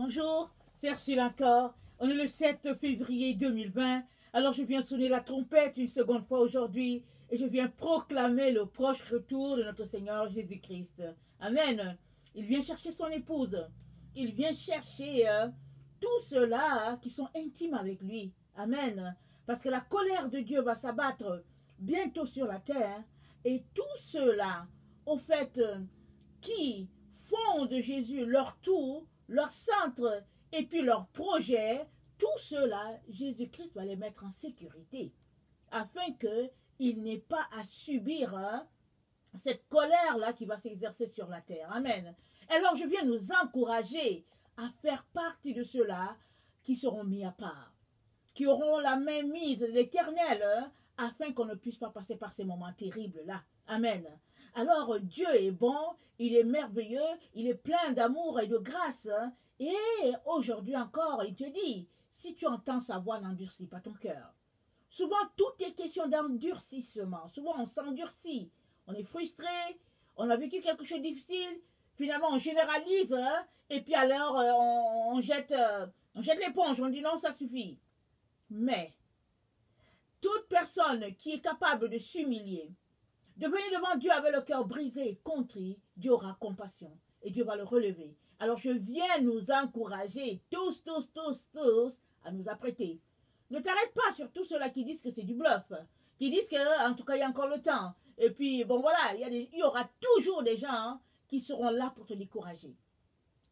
Bonjour, c'est Ursule encore. On est le 7 février 2020. Alors je viens sonner la trompette une seconde fois aujourd'hui et je viens proclamer le proche retour de notre Seigneur Jésus-Christ. Amen. Il vient chercher son épouse. Il vient chercher tous ceux-là qui sont intimes avec lui. Amen. Parce que la colère de Dieu va s'abattre bientôt sur la terre et tous ceux-là, au fait, qui font de Jésus leur tour, leur centre et puis leur projet, tout cela, Jésus-Christ va les mettre en sécurité afin qu'ils n'aient pas à subir cette colère-là qui va s'exercer sur la terre. Amen. Alors je viens nous encourager à faire partie de ceux-là qui seront mis à part, qui auront la main mise de l'Éternel afin qu'on ne puisse pas passer par ces moments terribles-là. Amen. Alors Dieu est bon, il est merveilleux, il est plein d'amour et de grâce. Et aujourd'hui encore, il te dit, si tu entends sa voix, n'endurcis pas ton cœur. Souvent, tout est question d'endurcissement. Souvent, on s'endurcit. On est frustré, on a vécu quelque chose de difficile. Finalement, on généralise et puis alors, on jette l'éponge. On dit non, ça suffit. Mais, toute personne qui est capable de s'humilier, de venir devant Dieu avec le cœur brisé et contrit, Dieu aura compassion et Dieu va le relever. Alors je viens nous encourager tous à nous apprêter. Ne t'arrête pas sur tous ceux-là qui disent que c'est du bluff, qui disent qu'en tout cas il y a encore le temps. Et puis bon voilà, il y aura toujours des gens qui seront là pour te décourager.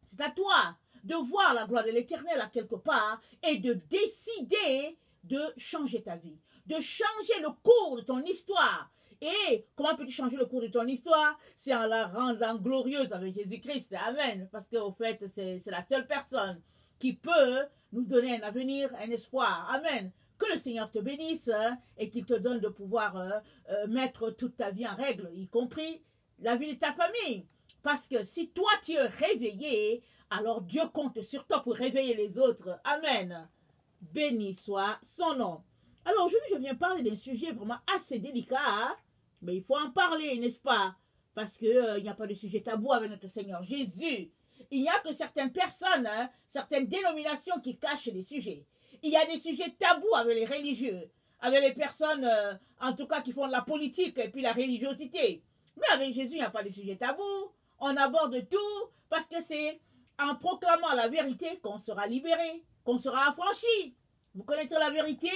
C'est à toi de voir la gloire de l'Éternel à quelque part et de décider de changer ta vie, de changer le cours de ton histoire. Et comment peux-tu changer le cours de ton histoire? C'est en la rendant glorieuse avec Jésus-Christ. Amen. Parce qu'au fait, c'est la seule personne qui peut nous donner un avenir, un espoir. Amen. Que le Seigneur te bénisse et qu'il te donne de pouvoir mettre toute ta vie en règle, y compris la vie de ta famille. Parce que si toi tu es réveillé, alors Dieu compte sur toi pour réveiller les autres. Amen. Béni soit son nom. Alors aujourd'hui, je viens parler d'un sujet vraiment assez délicat, mais il faut en parler, n'est-ce pas? Parce qu'il n'y a pas de sujet tabou avec notre Seigneur Jésus. Il n'y a que certaines personnes, certaines dénominations qui cachent les sujets. Il y a des sujets tabous avec les religieux, avec les personnes, en tout cas, qui font de la politique et puis la religiosité. Mais avec Jésus, il n'y a pas de sujet tabou. On aborde tout parce que c'est en proclamant la vérité qu'on sera libéré, qu'on sera affranchi. Vous connaîtrez la vérité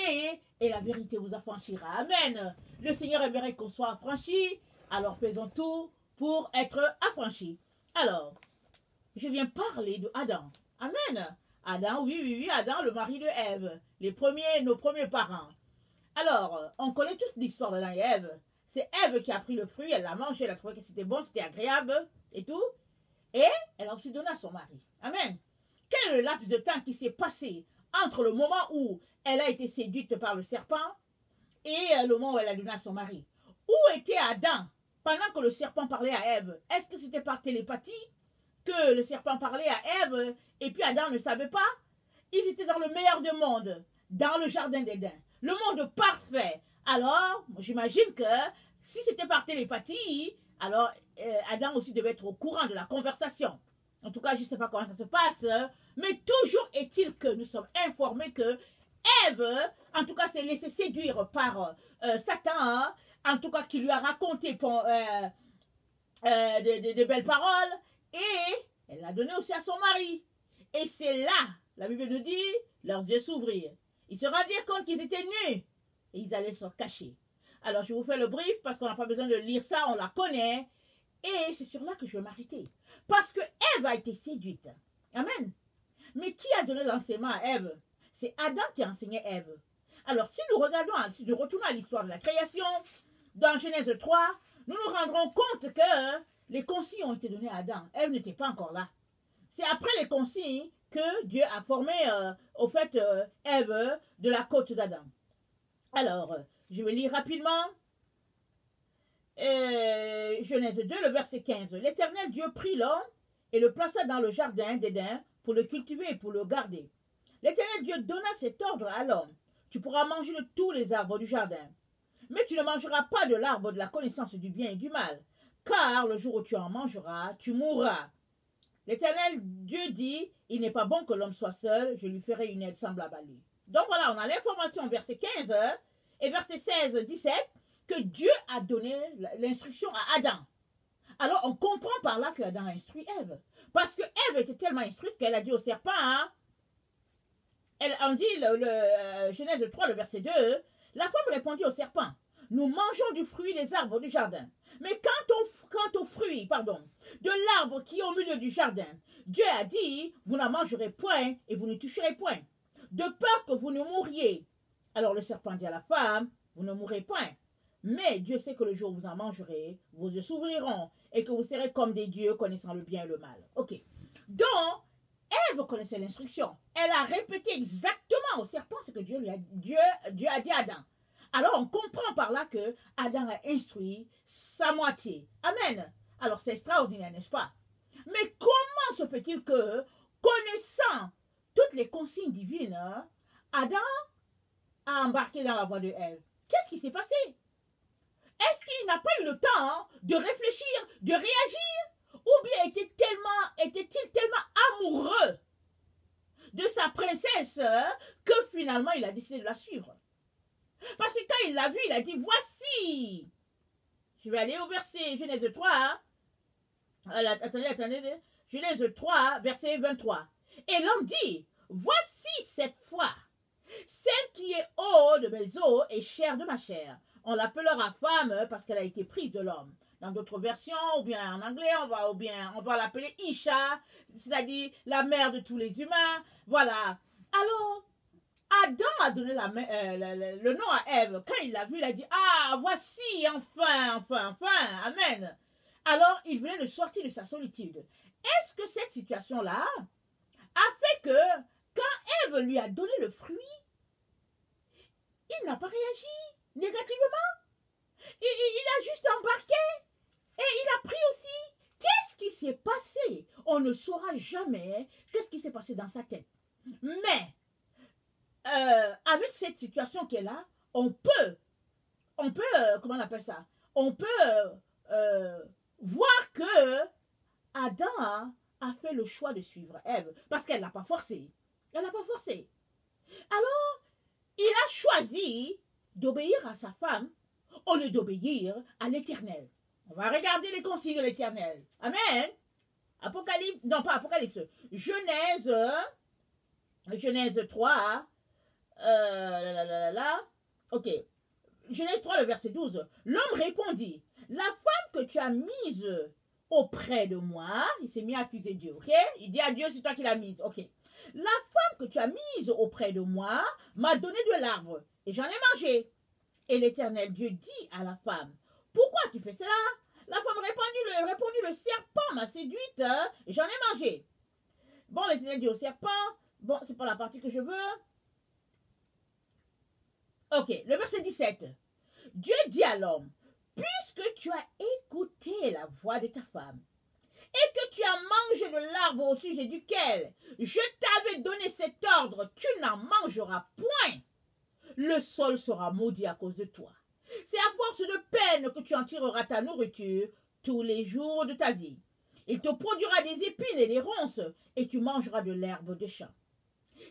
et la vérité vous affranchira. Amen. Le Seigneur aimerait qu'on soit affranchi. Alors faisons tout pour être affranchis. Alors, je viens parler de Adam. Amen. Adam, oui, Adam, le mari de Ève. Nos premiers parents. Alors, on connaît tous l'histoire d'Adam et Ève. C'est Ève qui a pris le fruit, elle l'a mangé, elle a trouvé que c'était bon, c'était agréable et tout. Et elle a aussi donné à son mari. Amen. Quel est le laps de temps qui s'est passé entre le moment où elle a été séduite par le serpent et le moment où elle a donné à son mari? Où était Adam pendant que le serpent parlait à Ève? Est-ce que c'était par télépathie que le serpent parlait à Ève et puis Adam ne savait pas? Ils étaient dans le meilleur des mondes, dans le jardin d'Éden, le monde parfait. Alors, j'imagine que si c'était par télépathie, alors Adam aussi devait être au courant de la conversation. En tout cas, je ne sais pas comment ça se passe, mais toujours est-il que nous sommes informés que Ève, en tout cas, s'est laissée séduire par Satan, en tout cas, qui lui a raconté des belles paroles, et elle l'a donné aussi à son mari. Et c'est là, la Bible nous dit, leurs yeux s'ouvrirent. Ils se rendirent compte qu'ils étaient nus, et ils allaient se cacher. Alors, je vous fais le brief, parce qu'on n'a pas besoin de lire ça, on la connaît, et c'est sur là que je vais m'arrêter. Parce que Ève a été séduite. Amen. Mais qui a donné l'enseignement à Ève? C'est Adam qui a enseigné Ève. Alors, si nous regardons, si nous retournons à l'histoire de la création, dans Genèse 3, nous nous rendrons compte que les consignes ont été données à Adam. Ève n'était pas encore là. C'est après les consignes que Dieu a formé, au fait, Ève de la côte d'Adam. Alors, je vais lire rapidement. Genèse 2, le verset 15. L'Éternel Dieu prit l'homme et le plaça dans le jardin d'Éden pour le cultiver et pour le garder. L'Éternel Dieu donna cet ordre à l'homme. Tu pourras manger de tous les arbres du jardin, mais tu ne mangeras pas de l'arbre de la connaissance du bien et du mal, car le jour où tu en mangeras, tu mourras. L'Éternel Dieu dit, il n'est pas bon que l'homme soit seul, je lui ferai une aide semblable à lui. Donc voilà, on a l'information verset 15 et verset 16-17 que Dieu a donné l'instruction à Adam. Alors on comprend par là que Adam a instruit Ève. Parce que Ève était tellement instruite qu'elle a dit au serpent, hein, on dit Genèse 3, le verset 2, la femme répondit au serpent, nous mangeons du fruit des arbres du jardin. Mais quant au fruit, de l'arbre qui est au milieu du jardin, Dieu a dit, vous n'en mangerez point et vous ne toucherez point, de peur que vous ne mouriez. Alors le serpent dit à la femme, vous ne mourrez point. Mais Dieu sait que le jour où vous en mangerez, vos yeux s'ouvriront et que vous serez comme des dieux connaissant le bien et le mal. Ok. Donc, Ève connaissait l'instruction. Elle a répété exactement au serpent ce que Dieu a dit à Adam. Alors, on comprend par là que Adam a instruit sa moitié. Amen. Alors, c'est extraordinaire, n'est-ce pas? Mais comment se fait-il que, connaissant toutes les consignes divines, Adam a embarqué dans la voie de Ève? Qu'est-ce qui s'est passé? Est-ce qu'il n'a pas eu le temps de réfléchir, de réagir? Ou bien était-il tellement amoureux de sa princesse que finalement il a décidé de la suivre? Parce que quand il l'a vue, il a dit, voici. Je vais aller au verset Genèse 3. Attendez. Genèse 3, verset 23. Et l'homme dit, voici cette fois, celle qui est haut de mes os et chair de ma chair. On l'appellera femme parce qu'elle a été prise de l'homme. Dans d'autres versions, ou bien en anglais, on va l'appeler Isha, c'est-à-dire la mère de tous les humains. Voilà. Alors, Adam a donné le nom à Ève. Quand il l'a vu, il a dit, ah, voici, enfin, amen. Alors, il venait de sortir de sa solitude. Est-ce que cette situation-là a fait que, quand Ève lui a donné le fruit, il n'a pas réagi négativement? Il a juste embarqué et il a pris aussi. Qu'est-ce qui s'est passé? On ne saura jamais qu'est-ce qui s'est passé dans sa tête. Mais, avec cette situation qui est là, on peut, comment on appelle ça? On peut voir que Adam a fait le choix de suivre Ève parce qu'elle n'a pas forcé. Elle n'a pas forcé. Alors, il a choisi d'obéir à sa femme au lieu d'obéir à l'Éternel. On va regarder les consignes de l'Éternel. Amen. Apocalypse, non pas Apocalypse, Genèse 3, ok, Genèse 3, le verset 12. L'homme répondit, la femme que tu as mise auprès de moi, il s'est mis à accuser Dieu, ok? Il dit à Dieu, c'est toi qui l'as mise, ok. La femme que tu as mise auprès de moi m'a donné de l'arbre et j'en ai mangé. Et l'Éternel Dieu dit à la femme, pourquoi tu fais cela? La femme répondit, le serpent m'a séduite et j'en ai mangé. Bon, l'Éternel dit au serpent, bon, c'est pas la partie que je veux. Ok, le verset 17. Dieu dit à l'homme, puisque tu as écouté la voix de ta femme, et que tu as mangé de l'arbre au sujet duquel je t'avais donné cet ordre, tu n'en mangeras point. Le sol sera maudit à cause de toi. C'est à force de peine que tu en tireras ta nourriture tous les jours de ta vie. Il te produira des épines et des ronces, et tu mangeras de l'herbe des champs.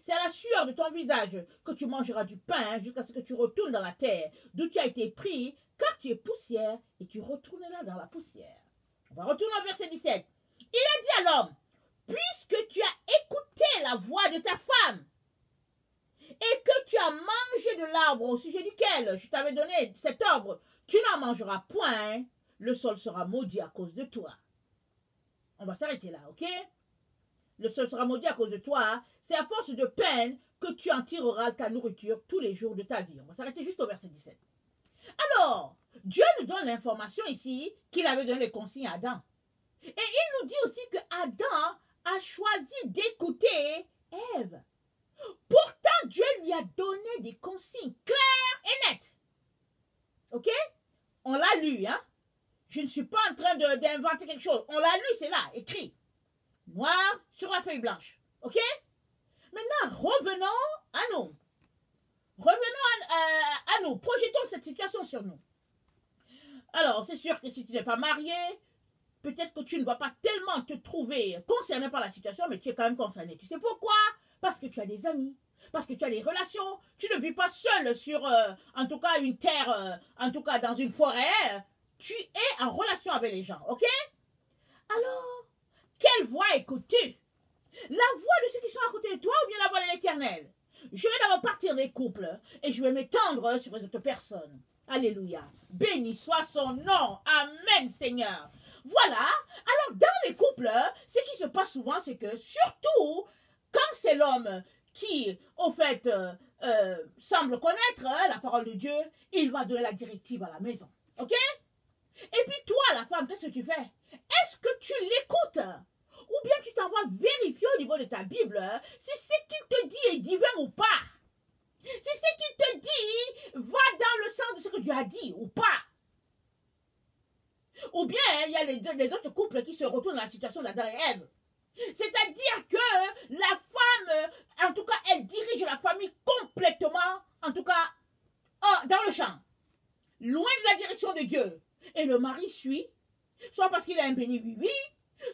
C'est à la sueur de ton visage que tu mangeras du pain jusqu'à ce que tu retournes dans la terre, d'où tu as été pris, car tu es poussière, et tu retourneras dans la poussière. On va retourner au verset 17. Il a dit à l'homme, puisque tu as écouté la voix de ta femme, et que tu as mangé de l'arbre au sujet duquel je t'avais donné cet arbre, tu n'en mangeras point, le sol sera maudit à cause de toi. On va s'arrêter là, ok? Le sol sera maudit à cause de toi, c'est à force de peine que tu en tireras ta nourriture tous les jours de ta vie. On va s'arrêter juste au verset 17. Alors, Dieu nous donne l'information ici qu'il avait donné les consignes à Adam. Et il nous dit aussi que Adam a choisi d'écouter Ève. Pourtant, Dieu lui a donné des consignes claires et nettes. Ok? On l'a lu, hein? Je ne suis pas en train d'inventer quelque chose. On l'a lu, c'est là, écrit. Noir sur la feuille blanche. Ok? Maintenant, revenons à nous. Revenons à nous. Projetons cette situation sur nous. Alors, c'est sûr que si tu n'es pas marié, peut-être que tu ne vas pas tellement te trouver concerné par la situation, mais tu es quand même concerné. Tu sais pourquoi? Parce que tu as des amis, parce que tu as des relations. Tu ne vis pas seul sur, en tout cas, une terre, en tout cas, dans une forêt. Tu es en relation avec les gens, ok? Alors, quelle voix écouter? La voix de ceux qui sont à côté de toi ou bien la voix de l'Éternel? Je vais d'abord partir des couples et je vais m'étendre sur les autres personnes. Alléluia. Béni soit son nom. Amen, Seigneur. Voilà. Alors, dans les couples, ce qui se passe souvent, c'est que surtout quand c'est l'homme qui, au fait, semble connaître la parole de Dieu, il va donner la directive à la maison. Ok? Et puis toi, la femme, qu'est-ce que tu fais? Est-ce que tu l'écoutes? Ou bien tu t'envoies vérifier au niveau de ta Bible si ce qu'il te dit est divin ou pas? Si ce qu'il te dit va dans le sens de ce que Dieu a dit ou pas? Ou bien il y a les autres couples qui se retrouvent dans la situation d'Adam et Ève. C'est-à-dire que la femme, en tout cas, elle dirige la famille complètement, en tout cas, dans le champ, loin de la direction de Dieu. Et le mari suit, soit parce qu'il a un béni oui,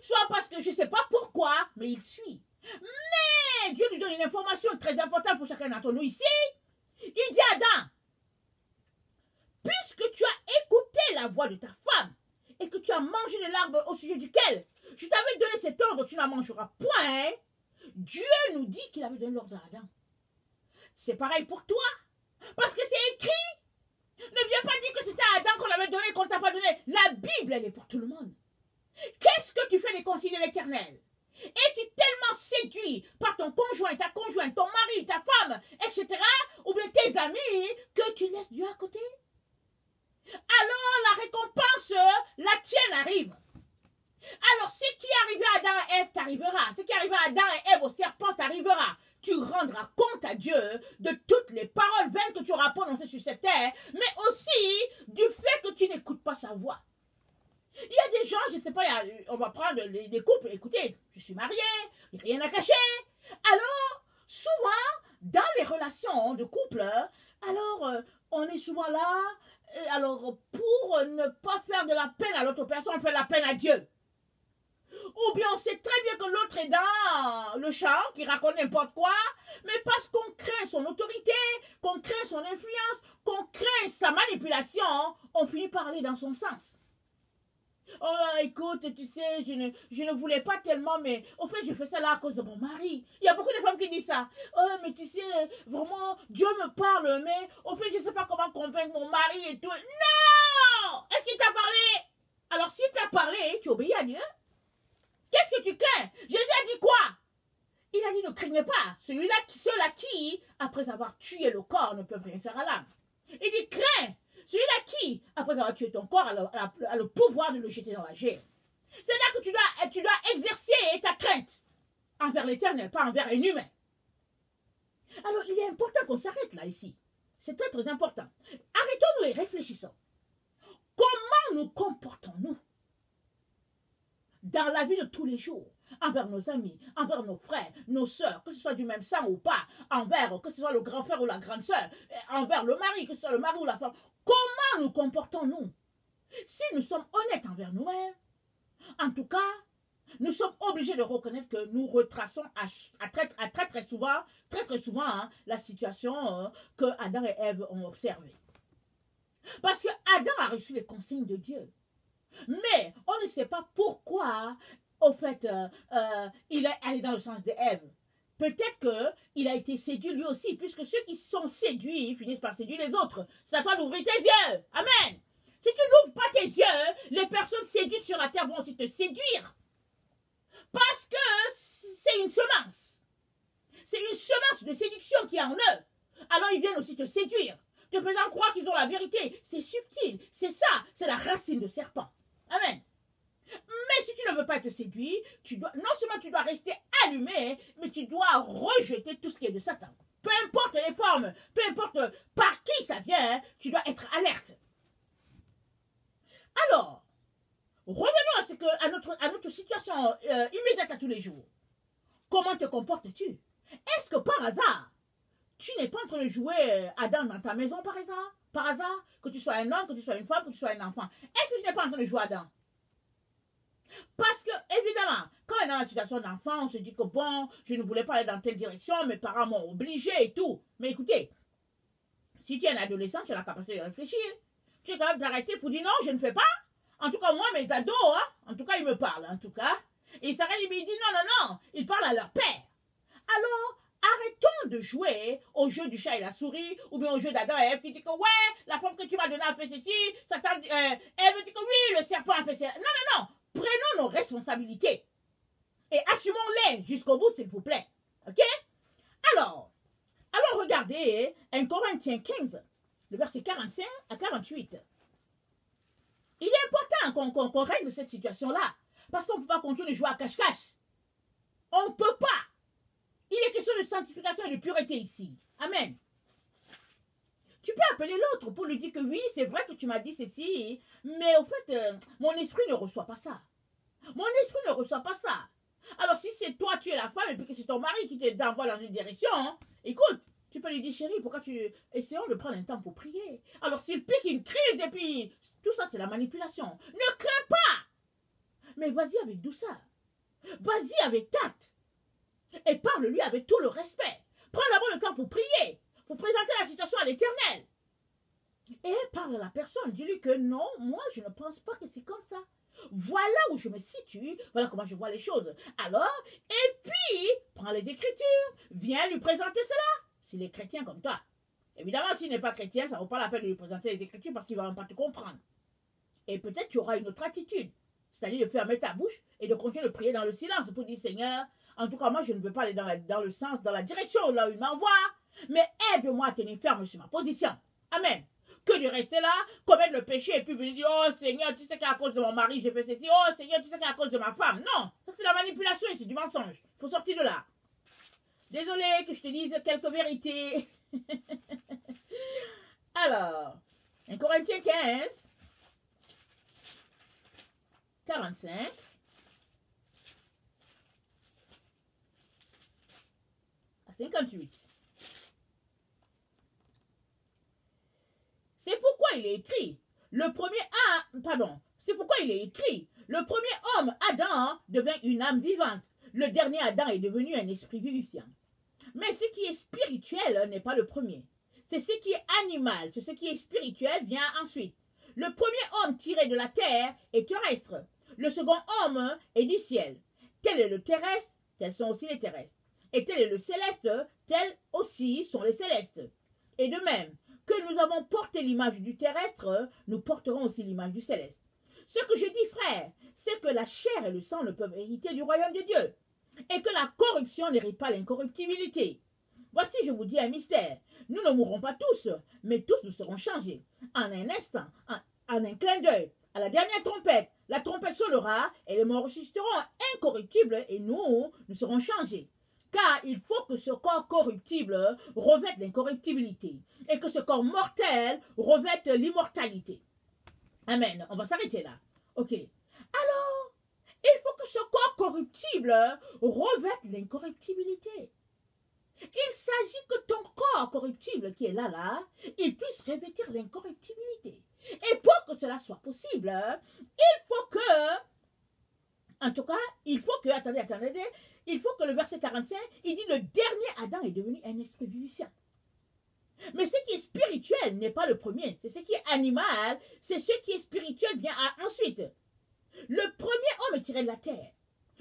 soit parce que je ne sais pas pourquoi, mais il suit. Mais Dieu lui donne une information très importante pour chacun d'entre nous ici. Il dit à Adam, puisque tu as écouté la voix de ta femme et que tu as mangé de l'arbre au sujet duquel je t'avais donné cet ordre, tu n'en mangeras point, Dieu nous dit qu'il avait donné l'ordre à Adam. C'est pareil pour toi, parce que c'est écrit. Ne viens pas dire que c'était à Adam qu'on l'avait donné et qu'on ne t'a pas donné. La Bible, elle est pour tout le monde. Qu'est-ce que tu fais des consignes de l'Éternel? Es-tu tellement séduit par ton conjoint, ta conjointe, ton mari, ta femme, etc., ou bien tes amis, que tu laisses Dieu à côté? Alors la récompense, la tienne arrive. Alors ce qui est arrivé à Adam et Ève t'arrivera. Ce qui est arrivé à Adam et Ève au serpent t'arrivera. Tu rendras compte à Dieu de toutes les paroles vaines que tu auras prononcées sur cette terre, mais aussi du fait que tu n'écoutes pas sa voix. Il y a des gens, je ne sais pas, on va prendre des couples, écoutez, je suis mariée, il n'y a rien à cacher. Alors, souvent, dans les relations de couple, alors, on est souvent là, alors, pour ne pas faire de la peine à l'autre personne, on fait de la peine à Dieu. Ou bien on sait très bien que l'autre est dans le champ, qui raconte n'importe quoi, mais parce qu'on craint son autorité, qu'on craint son influence, qu'on craint sa manipulation, on finit par aller dans son sens. Oh écoute, tu sais, je ne voulais pas tellement, mais au fait, je fais ça là à cause de mon mari. Il y a beaucoup de femmes qui disent ça. Oh, mais tu sais, vraiment, Dieu me parle, mais au fait, je ne sais pas comment convaincre mon mari et tout. Non! Est-ce qu'il t'a parlé? Alors, s'il t'a parlé, tu obéis à Dieu? Qu'est-ce que tu crains? Jésus a dit quoi? Il a dit ne craignez pas. Ceux-là qui, après avoir tué le corps, ne peuvent rien faire à l'âme. Il dit crains. Celui-là qui, après avoir tué ton corps, a le pouvoir de le jeter dans la gêne. C'est là que tu dois exercer ta crainte envers l'Éternel, pas envers un humain. Alors, il est important qu'on s'arrête là, ici. C'est très, très important. Arrêtons-nous et réfléchissons. Comment nous comportons-nous dans la vie de tous les jours, envers nos amis, envers nos frères, nos sœurs, que ce soit du même sang ou pas, envers, que ce soit le grand frère ou la grande sœur, envers le mari, que ce soit le mari ou la femme. Comment nous comportons-nous? Si nous sommes honnêtes envers nous-mêmes, en tout cas, nous sommes obligés de reconnaître que nous retraçons très souvent hein, la situation que Adam et Ève ont observée. Parce que Adam a reçu les consignes de Dieu. Mais on ne sait pas pourquoi, au fait, il est allé dans le sens d'Ève. Peut-être qu'il a été séduit lui aussi, puisque ceux qui sont séduits finissent par séduire les autres. C'est à toi d'ouvrir tes yeux. Amen. Si tu n'ouvres pas tes yeux, les personnes séduites sur la terre vont aussi te séduire. Parce que c'est une semence. C'est une semence de séduction qui est en eux. Alors ils viennent aussi te séduire, te faisant croire qu'ils ont la vérité. C'est subtil. C'est ça. C'est la racine de serpent. Amen. Mais si tu ne veux pas être séduit, non seulement tu dois rester allumé, mais tu dois rejeter tout ce qui est de Satan. Peu importe les formes, peu importe par qui ça vient, tu dois être alerte. Alors, revenons à notre situation immédiate à tous les jours. Comment te comportes-tu? Est-ce que par hasard, tu n'es pas en train de jouer Adam dans ta maison par hasard? Par hasard, que tu sois un homme, que tu sois une femme, que tu sois un enfant. Est-ce que tu n'es pas en train de jouer Adam? Parce que, évidemment, quand on est dans la situation d'enfant, on se dit que bon, je ne voulais pas aller dans telle direction, mes parents m'ont obligé et tout. Mais écoutez, si tu es un adolescent, tu as la capacité de réfléchir. Tu es capable d'arrêter pour dire non, je ne fais pas. En tout cas, moi, mes ados, hein, en tout cas, ils me parlent, en tout cas. Et ils s'arrêtent et ils disent non, non, non, ils parlent à leur père. Alors, arrêtons de jouer au jeu du chat et la souris, ou bien au jeu d'Adam et Ève qui dit que ouais, la femme que tu m'as donnée a fait ceci, Ève dit que oui, le serpent a fait ceci. Non, non, non, prenons nos responsabilités et assumons-les jusqu'au bout, s'il vous plaît. Ok? Alors regardez 1 Corinthiens 15, le verset 45 à 48. Il est important qu'on règle cette situation-là, parce qu'on ne peut pas continuer de jouer à cache-cache. On ne peut pas. Il est question de sanctification et de pureté ici. Amen. Tu peux appeler l'autre pour lui dire que oui, c'est vrai que tu m'as dit ceci, mais au fait, mon esprit ne reçoit pas ça. Mon esprit ne reçoit pas ça. Alors si c'est toi, tu es la femme, et puis que c'est ton mari qui t'envoie dans une direction, hein, écoute, tu peux lui dire, chérie, pourquoi tu... Essayons de prendre un temps pour prier. Alors s'il pique une crise, et puis tout ça, c'est la manipulation. Ne crains pas. Mais vas-y avec douceur. Vas-y avec tact. Et parle-lui avec tout le respect. Prends d'abord le temps pour prier, pour présenter la situation à l'Éternel. Et parle à la personne. Dis-lui que non, moi, je ne pense pas que c'est comme ça. Voilà où je me situe, voilà comment je vois les choses. Alors, et puis, prends les Écritures, viens lui présenter cela. S'il est chrétien comme toi. Évidemment, s'il n'est pas chrétien, ça ne vaut pas la peine de lui présenter les Écritures parce qu'il ne va même pas te comprendre. Et peut-être tu auras une autre attitude, c'est-à-dire de fermer ta bouche et de continuer de prier dans le silence pour dire, Seigneur, en tout cas, moi, je ne veux pas aller dans le sens, dans la direction là où il m'envoie, mais aide-moi à tenir ferme sur ma position. Amen. Que de rester là, commettre le péché et puis venir dire, oh Seigneur, tu sais qu'à cause de mon mari, j'ai fait ceci, oh Seigneur, tu sais qu'à cause de ma femme. Non, ça c'est la manipulation et c'est du mensonge. Il faut sortir de là. Désolé que je te dise quelques vérités. Alors, 1 Corinthiens 15, 45. À 58. C'est pourquoi il est écrit, c'est pourquoi il est écrit, le premier homme, Adam, devint une âme vivante. Le dernier Adam est devenu un esprit vivifiant. Mais ce qui est spirituel n'est pas le premier. C'est ce qui est animal, c'est ce qui est spirituel vient ensuite. Le premier homme tiré de la terre est terrestre. Le second homme est du ciel. Tel est le terrestre, tels sont aussi les terrestres. Et tel est le céleste, tels aussi sont les célestes. Et de même que nous avons porté l'image du terrestre, nous porterons aussi l'image du céleste. Ce que je dis, frère, c'est que la chair et le sang ne peuvent hériter du royaume de Dieu, et que la corruption n'hérite pas l'incorruptibilité. Voici, je vous dis un mystère. Nous ne mourrons pas tous, mais tous nous serons changés. En un instant, en un clin d'œil, à la dernière trompette, la trompette sonnera, et les morts ressusciteront incorruptibles, et nous serons changés. Car il faut que ce corps corruptible revête l'incorruptibilité et que ce corps mortel revête l'immortalité. Amen. On va s'arrêter là. Ok. Alors, il faut que ce corps corruptible revête l'incorruptibilité. Il s'agit que ton corps corruptible qui est là, il puisse revêtir l'incorruptibilité. Et pour que cela soit possible, il faut que, en tout cas, il faut que, attendez, il faut que le verset 45, il dit le dernier Adam est devenu un esprit vivifiant. Mais ce qui est spirituel n'est pas le premier, c'est ce qui est animal, c'est ce qui est spirituel vient ensuite. Le premier homme est tiré de la terre,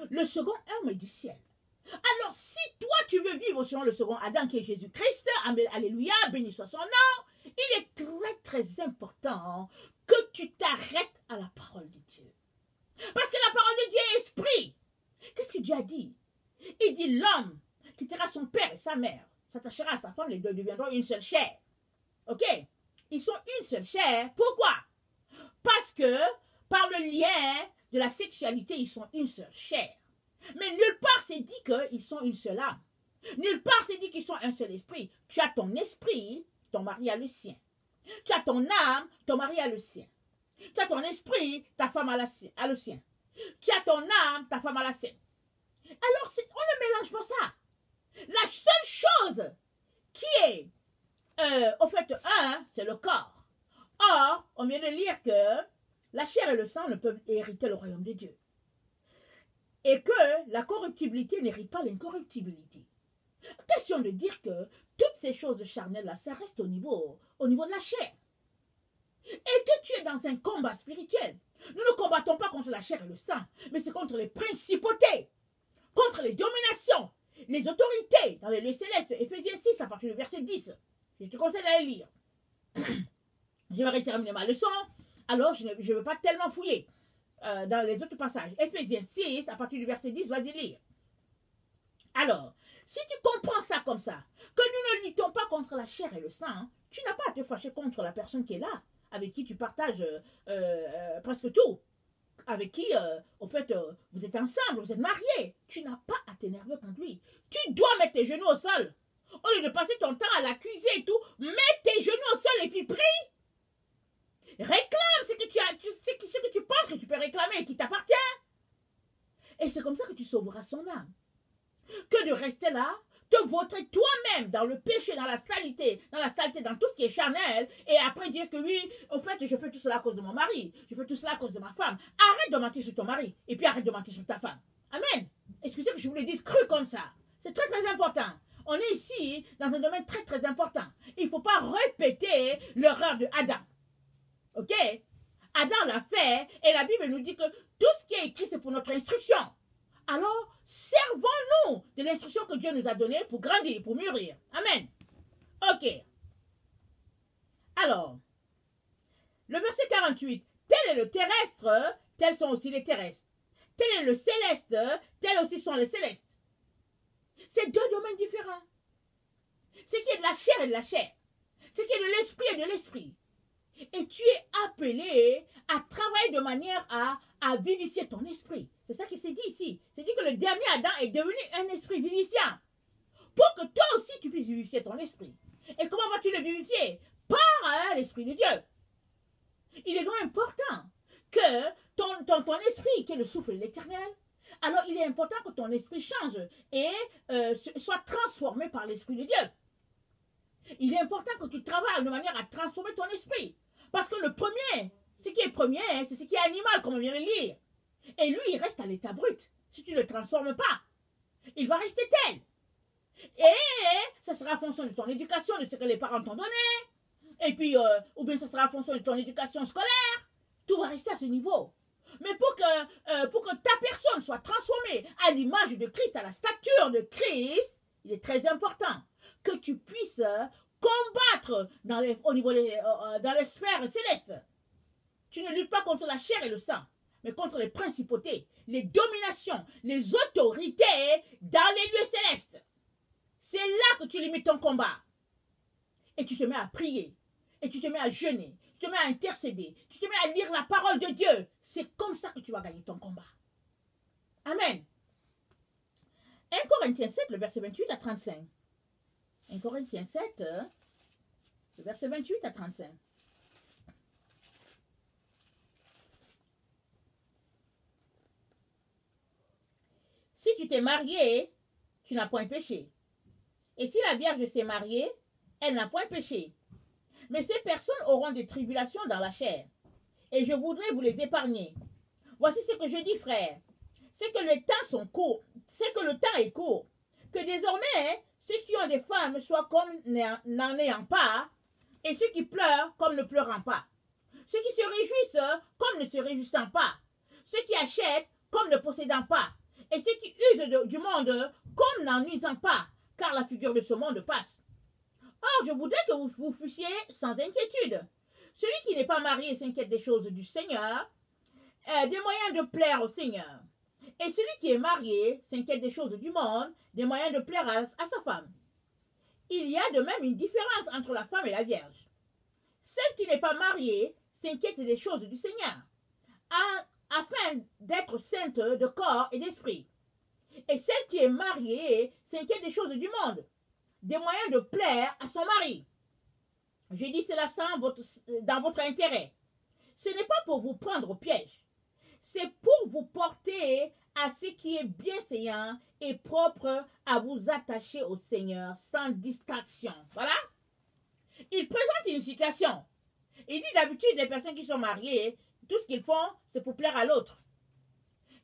le second homme est du ciel. Alors si toi tu veux vivre selon le second Adam qui est Jésus-Christ, alléluia, béni soit son nom, il est très très important que tu t'arrêtes à la parole de Dieu. Parce que la parole de Dieu est esprit. Qu'est-ce que Dieu a dit? Il dit l'homme quittera son père et sa mère, s'attachera à sa femme, les deux deviendront une seule chair. Ok? Ils sont une seule chair. Pourquoi? Parce que par le lien de la sexualité, ils sont une seule chair. Mais nulle part c'est dit qu'ils sont une seule âme. Nulle part c'est dit qu'ils sont un seul esprit. Tu as ton esprit, ton mari a le sien. Tu as ton âme, ton mari a le sien. Tu as ton esprit, ta femme a le sien. Tu as ton âme, ta femme a la sienne. Alors, on ne mélange pas ça. La seule chose qui est, au fait, c'est le corps. Or, on vient de lire que la chair et le sang ne peuvent hériter le royaume de Dieu. et que la corruptibilité n'hérite pas l'incorruptibilité. Question de dire que toutes ces choses charnelles-là, ça reste au niveau de la chair. Et que tu es dans un combat spirituel. Nous ne combattons pas contre la chair et le sang, mais c'est contre les principautés, contre les dominations, les autorités dans les lieux célestes. Éphésiens 6 à partir du verset 10. Je te conseille d'aller lire. J'aimerais terminer ma leçon, alors je ne veux pas tellement fouiller dans les autres passages. Éphésiens 6 à partir du verset 10, vas-y lire. Alors, si tu comprends ça comme ça, que nous ne luttons pas contre la chair et le sang, tu n'as pas à te fâcher contre la personne qui est là, avec qui tu partages presque tout, avec qui, au fait, vous êtes ensemble, vous êtes mariés. Tu n'as pas à t'énerver contre lui. Tu dois mettre tes genoux au sol. Au lieu de passer ton temps à l'accuser et tout, mets tes genoux au sol et puis prie. Réclame ce que tu penses que tu peux réclamer et qui t'appartient. Et c'est comme ça que tu sauveras son âme. Que de rester là, te vautrer toi-même dans le péché, dans la saleté, dans tout ce qui est charnel, et après dire que oui, au fait, je fais tout cela à cause de mon mari, je fais tout cela à cause de ma femme. Arrête de mentir sur ton mari, et puis arrête de mentir sur ta femme. Amen. Excusez que je vous le dise cru comme ça. C'est très très important. On est ici dans un domaine très très important. Il ne faut pas répéter l'erreur de Adam. Ok? Adam l'a fait, et la Bible nous dit que tout ce qui est écrit, c'est pour notre instruction. Alors, servons-nous de l'instruction que Dieu nous a donnée pour grandir, pour mûrir. Amen. Ok. Alors, le verset 48. Tel est le terrestre, tels sont aussi les terrestres. Tel est le céleste, tels aussi sont les célestes. C'est deux domaines différents. Ce qui est de la chair est de la chair. Ce qui est de l'esprit est de l'esprit. Et tu es appelé à travailler de manière à vivifier ton esprit. C'est ça qui s'est dit ici. C'est dit que le dernier Adam est devenu un esprit vivifiant. Pour que toi aussi tu puisses vivifier ton esprit. Et comment vas-tu le vivifier? Par l'esprit de Dieu. Il est donc important que ton esprit, qui est le souffle de l'éternel, alors il est important que ton esprit change et soit transformé par l'esprit de Dieu. Il est important que tu travailles de manière à transformer ton esprit. Parce que le premier, ce qui est premier, c'est ce qui est animal, comme on vient de lire. Et lui, il reste à l'état brut. Si tu ne le transformes pas, il va rester tel. Et ça sera en fonction de ton éducation, de ce que les parents t'ont donné. Et puis, ou bien ça sera en fonction de ton éducation scolaire. Tout va rester à ce niveau. Mais pour que ta personne soit transformée à l'image de Christ, à la stature de Christ, il est très important que tu puisses combattre dans les sphères célestes. Tu ne luttes pas contre la chair et le sang, mais contre les principautés, les dominations, les autorités dans les lieux célestes. C'est là que tu limites ton combat. Et tu te mets à prier, et tu te mets à jeûner, tu te mets à intercéder, tu te mets à lire la parole de Dieu. C'est comme ça que tu vas gagner ton combat. Amen. 1 Corinthiens 7, le verset 28 à 35. 1 Corinthiens 7, le verset 28 à 35. Si tu t'es marié, tu n'as point péché. Et si la Vierge s'est mariée, elle n'a point péché. Mais ces personnes auront des tribulations dans la chair. Et je voudrais vous les épargner. Voici ce que je dis, frères. C'est que le temps sont courts. C'est que le temps est court. Que désormais, ceux qui ont des femmes soient comme n'en ayant pas, et ceux qui pleurent comme ne pleurant pas. Ceux qui se réjouissent comme ne se réjouissant pas. Ceux qui achètent comme ne possédant pas. Et ceux qui usent du monde comme n'en usant pas, car la figure de ce monde passe. Or, je voudrais que vous fussiez sans inquiétude. Celui qui n'est pas marié s'inquiète des choses du Seigneur, des moyens de plaire au Seigneur. Et celui qui est marié s'inquiète des choses du monde, des moyens de plaire à sa femme. Il y a de même une différence entre la femme et la vierge. Celle qui n'est pas mariée s'inquiète des choses du Seigneur, afin d'être sainte de corps et d'esprit. Et celle qui est mariée s'inquiète des choses du monde, des moyens de plaire à son mari. Je dis cela dans votre intérêt. Ce n'est pas pour vous prendre au piège. C'est pour vous porter à ce qui est bienséant et propre à vous attacher au Seigneur sans distraction. Voilà. Il présente une situation. Il dit d'habitude, les personnes qui sont mariées, tout ce qu'ils font, c'est pour plaire à l'autre.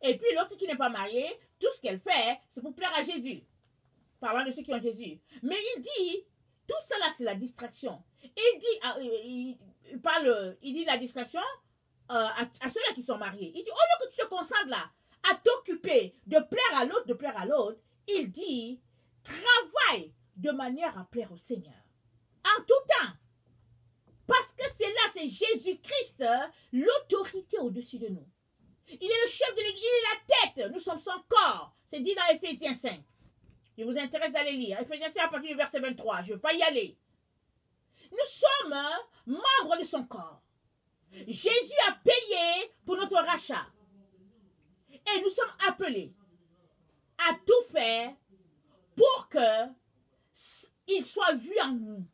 Et puis l'autre qui n'est pas mariée, tout ce qu'elle fait, c'est pour plaire à Jésus. Parlant de ceux qui ont Jésus. Mais il dit, tout cela c'est la distraction. Il dit la distraction à ceux-là qui sont mariés. Il dit, au lieu que tu te concentres là, à t'occuper de plaire à l'autre, il dit, travaille de manière à plaire au Seigneur. En tout temps. Parce que c'est là, c'est Jésus-Christ, l'autorité au-dessus de nous. Il est le chef de l'Église, il est la tête, nous sommes son corps. C'est dit dans Éphésiens 5. Je vous intéresse d'aller lire. Éphésiens 5 à partir du verset 23, je ne vais pas y aller. Nous sommes membres de son corps. Jésus a payé pour notre rachat. Et nous sommes appelés à tout faire pour qu'il soit vu en nous.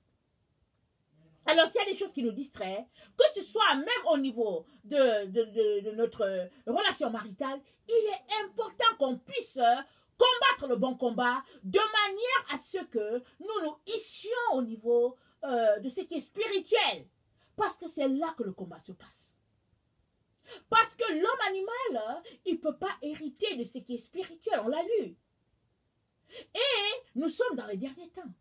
Alors, s'il y a des choses qui nous distraient, que ce soit même au niveau de notre relation maritale, il est important qu'on puisse combattre le bon combat de manière à ce que nous hissions au niveau de ce qui est spirituel. Parce que c'est là que le combat se passe. Parce que l'homme animal, il ne peut pas hériter de ce qui est spirituel, on l'a lu. Et nous sommes dans les derniers temps.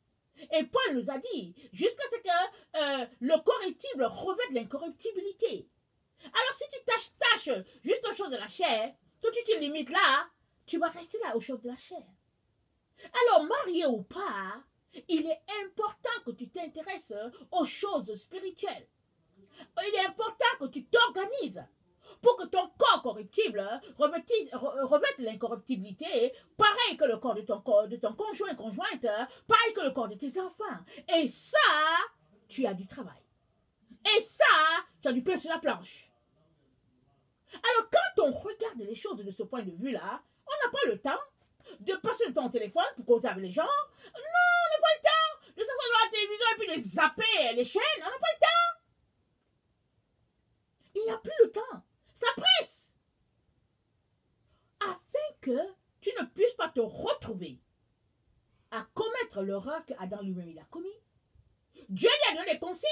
Et Paul nous a dit, jusqu'à ce que le corruptible revête l'incorruptibilité. Alors si tu t'attaches juste aux choses de la chair, que tu te limites là, tu vas rester là aux choses de la chair. Alors marié ou pas, il est important que tu t'intéresses aux choses spirituelles. Il est important que tu t'organises pour que ton corps corruptible revête l'incorruptibilité, pareil que le corps de ton conjoint, conjointe, pareil que le corps de tes enfants. Et ça, tu as du travail. Et ça, tu as du pain sur la planche. Alors, quand on regarde les choses de ce point de vue-là, on n'a pas le temps de passer le temps au téléphone pour causer avec les gens. Non, on n'a pas le temps de s'asseoir devant la télévision et puis de zapper les chaînes. On n'a pas le temps. Il n'y a plus le temps. Ça presse. Afin que tu ne puisses pas te retrouver à commettre l'erreur qu'Adam lui-même il a commis. Dieu lui a donné des consignes.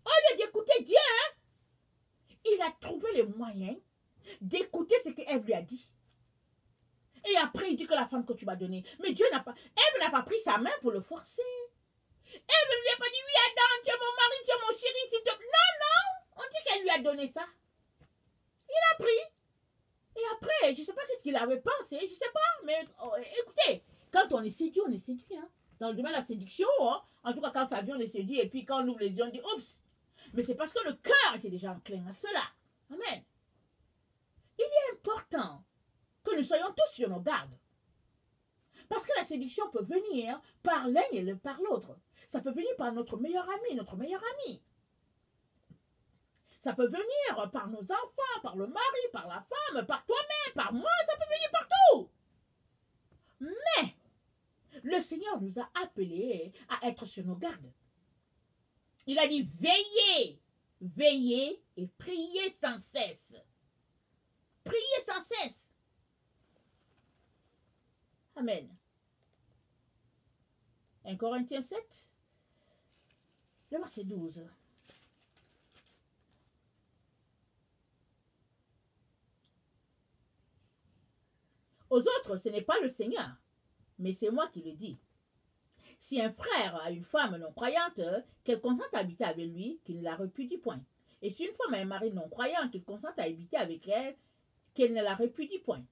Au lieu d'écouter Dieu, il a trouvé les moyens d'écouter ce qu'Ève lui a dit. Et après, il dit que la femme que tu m'as donnée. Mais Dieu n'a pas... Ève n'a pas pris sa main pour le forcer. Ève ne lui a pas dit, oui Adam, tu es mon mari, tu es mon chéri, s'il te plaît. Non, on dit qu'elle lui a donné ça. Il a pris. Et après, je ne sais pas qu'est-ce qu'il avait pensé, je ne sais pas. Mais écoutez, quand on est séduit, on est séduit. Hein. Dans le domaine de la séduction, hein, en tout cas quand ça vient, on est séduit. Et puis quand on ouvre les yeux, on dit, oups. Mais c'est parce que le cœur était déjà enclin à cela. Amen. Il est important que nous soyons tous sur nos gardes. Parce que la séduction peut venir par l'un et par l'autre. Ça peut venir par notre meilleur ami, notre meilleure amie. Ça peut venir par nos enfants, par le mari, par la femme, par toi-même, par moi, ça peut venir partout. Mais le Seigneur nous a appelés à être sur nos gardes. Il a dit veillez, veillez et priez sans cesse. Priez sans cesse. Amen. 1 Corinthiens 7, le verset 12. Aux autres, ce n'est pas le Seigneur, mais c'est moi qui le dis. Si un frère a une femme non croyante, qu'elle consente à habiter avec lui, qu'il ne la répudie point. Et si une femme a un mari non croyant, qu'il consente à habiter avec elle, qu'elle ne la répudie point.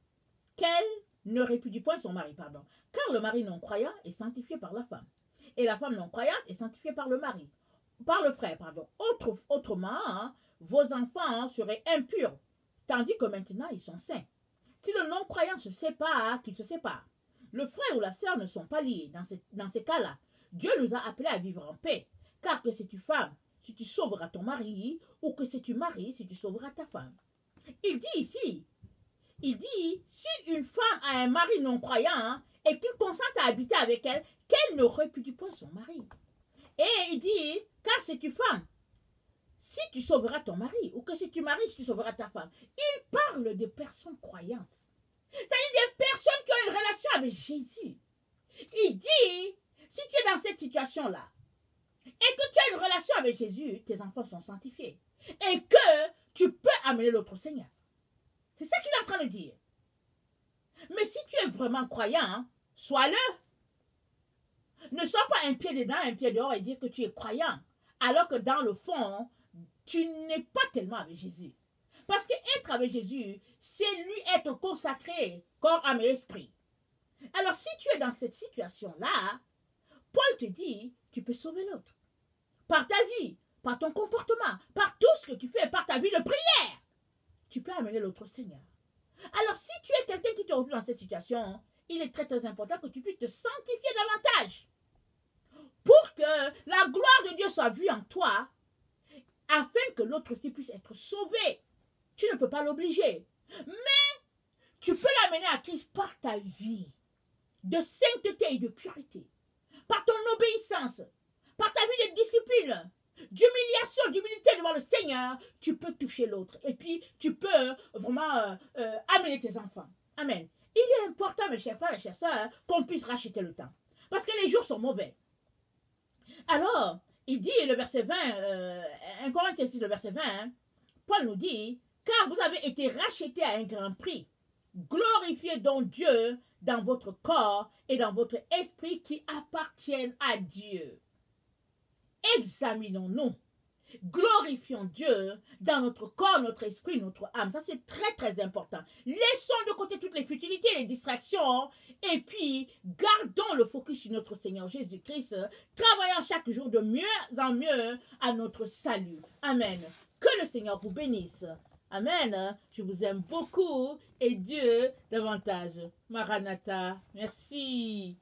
Qu'elle ne répudie point son mari, pardon. Car le mari non croyant est sanctifié par la femme. Et la femme non croyante est sanctifiée par le mari. Par le frère, pardon. Autrement, hein, vos enfants seraient impurs, tandis que maintenant ils sont saints. Si le non-croyant se sépare, qu'il se sépare. Le frère ou la sœur ne sont pas liés. Dans ces cas-là, Dieu nous a appelés à vivre en paix. Car que si tu femme, si tu sauveras ton mari, ou que si tu maries, si tu sauveras ta femme. Il dit ici, si une femme a un mari non-croyant, hein, et qu'il consente à habiter avec elle, qu'elle ne répudie point son mari. Et il dit, car si tu femme, si tu sauveras ton mari, ou que si tu maries, si tu sauveras ta femme. Il parle de personnes croyantes. C'est-à-dire des personnes qui ont une relation avec Jésus. Il dit, si tu es dans cette situation-là, et que tu as une relation avec Jésus, tes enfants sont sanctifiés. Et que tu peux amener l'autre Seigneur. C'est ça qu'il est en train de dire. Mais si tu es vraiment croyant, sois-le. Ne sois pas un pied dedans, un pied dehors et dire que tu es croyant. Alors que dans le fond, tu n'es pas tellement avec Jésus. Parce qu'être avec Jésus, c'est lui être consacré, corps, âme et esprit. Alors si tu es dans cette situation-là, Paul te dit, tu peux sauver l'autre. Par ta vie, par ton comportement, par tout ce que tu fais, par ta vie de prière. Tu peux amener l'autre au Seigneur. Alors si tu es quelqu'un qui te retrouve dans cette situation, il est très très important que tu puisses te sanctifier davantage. Pour que la gloire de Dieu soit vue en toi, afin que l'autre aussi puisse être sauvé. Tu ne peux pas l'obliger. Mais tu peux l'amener à Christ par ta vie de sainteté et de pureté. Par ton obéissance, par ta vie de discipline, d'humiliation, d'humilité devant le Seigneur, tu peux toucher l'autre. Et puis, tu peux vraiment amener tes enfants. Amen. Il est important, mes chers frères et chers sœurs, qu'on puisse racheter le temps. Parce que les jours sont mauvais. Alors, il dit, le verset 20, 1 Corinthiens 6, le verset 20, Paul nous dit, « Car vous avez été rachetés à un grand prix. Glorifiez donc Dieu dans votre corps et dans votre esprit qui appartiennent à Dieu. » Examinons-nous. Glorifions Dieu dans notre corps, notre esprit, notre âme. Ça, c'est très, très important. Laissons de côté toutes les futilités, les distractions, et puis gardons le focus sur notre Seigneur Jésus-Christ, travaillant chaque jour de mieux en mieux à notre salut. Amen. Que le Seigneur vous bénisse. Amen. Je vous aime beaucoup et Dieu davantage. Maranatha. Merci.